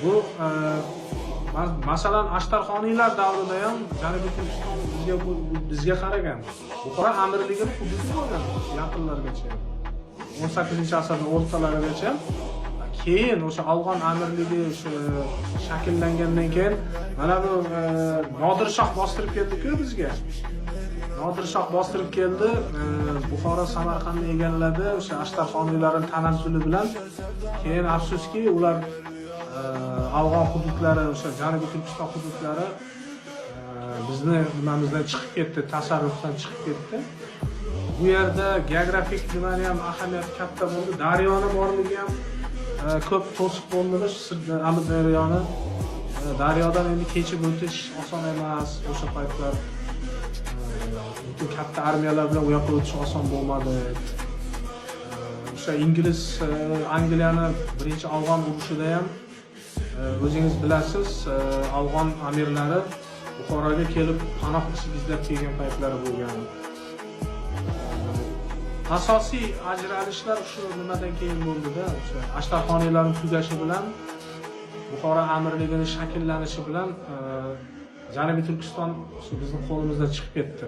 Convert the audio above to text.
Bu masalan Ashtarxoniylar davrida ham Janubiy Turkiston bizga qaragan. Buxoro amirligini hududi bo'lgan yaqinlargacha. 18-asrning o'rtalarigacha. Keyin o'sha Afg'on amirligi shakllangandan keyin mana bu Nodir Shoh bostirib keldi-ku bizga. Nodir Shoh bostirib keldi, Buxoro Samarqandni egalladi, o'sha Ashtarxoniylarning tanazzuli bilan. Keyin afsuski ular Afg'on hududlari, o'sha Janubiy Turkiston hududlari bizni nimamizdan chiqib ketdi, tasarrufdan chiqib ketdi. Bu yerda geografik nimani ham ahamiyati katta bo'ldi. Daryoni borligi ham ko'p to'siq bo'ldi. Amudaryoni daryodan endi kechib o'tish oson emas. O'sha paytlar butun katta armiyalar bilan u yoqqa o'tish oson bo'lmadi. O'sha ingliz Angliyani birinchi Afg'on urushida ham o'zingiz bilasiz, Afg'on amirlari Buxoroga kelib panoh izlab kelgan paytlari bo'lgan. Asosiy ajralishlar shu nimadan keyin bo'ldi-da, o'sha Ashtarxoniylarning tugashi bilan Buxoro amirligining shakllanishi bilan Janubiy Turkiston bizning qo'limizdan chiqib ketdi.